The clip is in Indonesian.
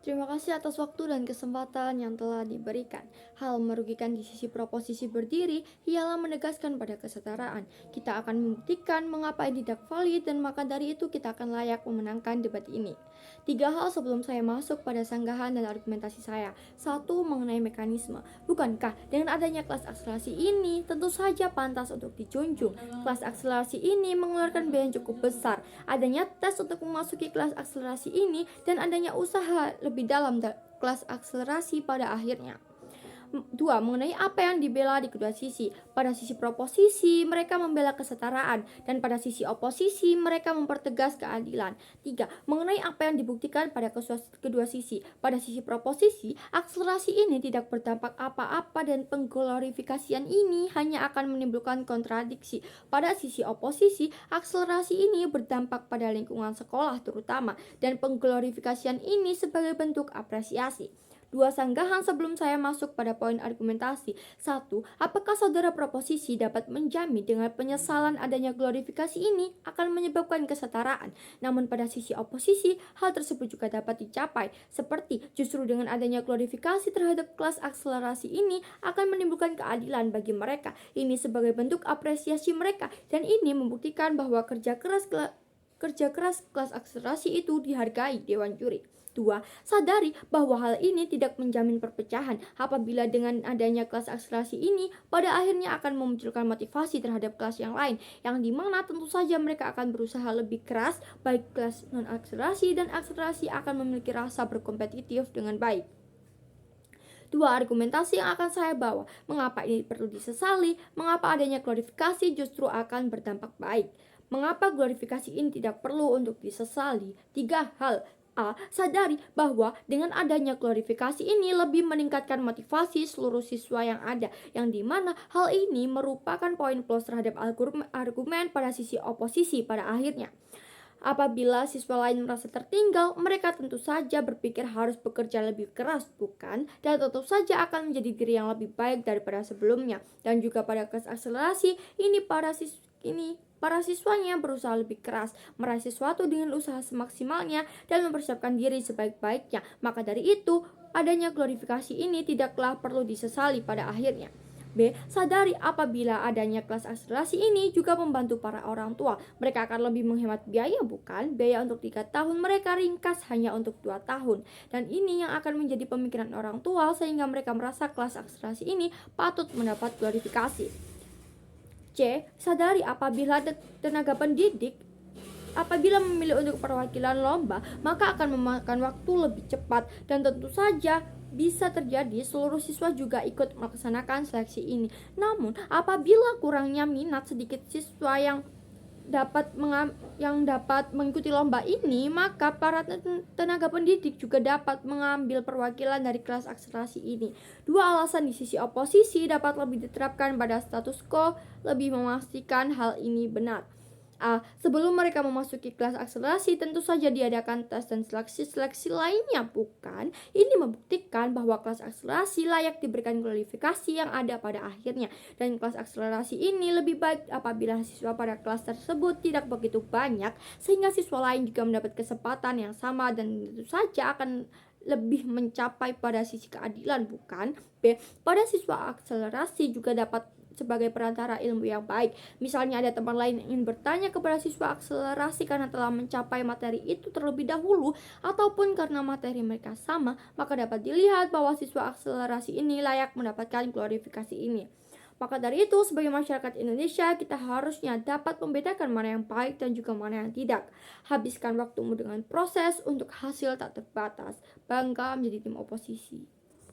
Terima kasih atas waktu dan kesempatan yang telah diberikan. Hal merugikan di sisi proposisi berdiri ialah menegaskan pada kesetaraan. Kita akan membuktikan mengapa ini tidak valid dan maka dari itu kita akan layak memenangkan debat ini. Tiga hal sebelum saya masuk pada sanggahan dan argumentasi saya. Satu, mengenai mekanisme. Bukankah dengan adanya kelas akselerasi ini tentu saja pantas untuk dijunjung. Kelas akselerasi ini mengeluarkan biaya yang cukup besar. Adanya tes untuk memasuki kelas akselerasi ini dan adanya usaha lebih dalam kelas akselerasi pada akhirnya. Dua, mengenai apa yang dibela di kedua sisi. Pada sisi proposisi, mereka membela kesetaraan, dan pada sisi oposisi, mereka mempertegas keadilan. Tiga, mengenai apa yang dibuktikan pada kedua sisi. Pada sisi proposisi, akselerasi ini tidak berdampak apa-apa dan pengglorifikasian ini hanya akan menimbulkan kontradiksi. Pada sisi oposisi, akselerasi ini berdampak pada lingkungan sekolah terutama, dan pengglorifikasian ini sebagai bentuk apresiasi. Dua sanggahan sebelum saya masuk pada poin argumentasi. Satu, apakah saudara proposisi dapat menjamin dengan penyesalan adanya glorifikasi ini akan menyebabkan kesetaraan? Namun pada sisi oposisi, hal tersebut juga dapat dicapai. Seperti justru dengan adanya glorifikasi terhadap kelas akselerasi ini akan menimbulkan keadilan bagi mereka. Ini sebagai bentuk apresiasi mereka dan ini membuktikan bahwa kerja keras kelas akselerasi itu dihargai Dewan Juri. Dua, sadari bahwa hal ini tidak menjamin perpecahan apabila dengan adanya kelas akselerasi ini pada akhirnya akan memunculkan motivasi terhadap kelas yang lain, yang dimana tentu saja mereka akan berusaha lebih keras, baik kelas non-akselerasi dan akselerasi akan memiliki rasa berkompetitif dengan baik. Dua argumentasi yang akan saya bawa, mengapa ini perlu disesali, mengapa adanya glorifikasi justru akan berdampak baik. Mengapa glorifikasi ini tidak perlu untuk disesali? Tiga hal. A. Sadari bahwa dengan adanya glorifikasi ini lebih meningkatkan motivasi seluruh siswa yang ada, yang dimana hal ini merupakan poin plus terhadap argumen pada sisi oposisi pada akhirnya. Apabila siswa lain merasa tertinggal, mereka tentu saja berpikir harus bekerja lebih keras, bukan? Dan tentu saja akan menjadi diri yang lebih baik daripada sebelumnya. Dan juga pada kelas akselerasi, para siswanya berusaha lebih keras, meraih sesuatu dengan usaha semaksimalnya, dan mempersiapkan diri sebaik-baiknya. Maka dari itu, adanya glorifikasi ini tidaklah perlu disesali pada akhirnya. B. Sadari apabila adanya kelas akselerasi ini juga membantu para orang tua. Mereka akan lebih menghemat biaya, bukan? Biaya untuk 3 tahun mereka ringkas hanya untuk 2 tahun. Dan ini yang akan menjadi pemikiran orang tua sehingga mereka merasa kelas akselerasi ini patut mendapat glorifikasi. C. Sadari apabila tenaga pendidik apabila memilih untuk perwakilan lomba, maka akan memakan waktu lebih cepat dan tentu saja bisa terjadi seluruh siswa juga ikut melaksanakan seleksi ini. Namun, apabila kurangnya minat sedikit siswa yang dapat mengikuti lomba ini, maka para tenaga pendidik juga dapat mengambil perwakilan dari kelas akselerasi ini. Dua alasan di sisi oposisi dapat lebih diterapkan pada status quo, lebih memastikan hal ini benar. A. Sebelum mereka memasuki kelas akselerasi, tentu saja diadakan tes dan seleksi lainnya, bukan? Ini membuktikan bahwa kelas akselerasi layak diberikan glorifikasi yang ada pada akhirnya. Dan kelas akselerasi ini lebih baik apabila siswa pada kelas tersebut tidak begitu banyak, sehingga siswa lain juga mendapat kesempatan yang sama dan tentu saja akan lebih mencapai pada sisi keadilan, bukan? B. Pada siswa akselerasi juga dapat sebagai perantara ilmu yang baik. Misalnya ada teman lain yang ingin bertanya kepada siswa akselerasi karena telah mencapai materi itu terlebih dahulu, ataupun karena materi mereka sama, maka dapat dilihat bahwa siswa akselerasi ini layak mendapatkan glorifikasi ini. Maka dari itu, sebagai masyarakat Indonesia, kita harusnya dapat membedakan mana yang baik dan juga mana yang tidak. Habiskan waktumu dengan proses untuk hasil tak terbatas. Bangga menjadi tim oposisi.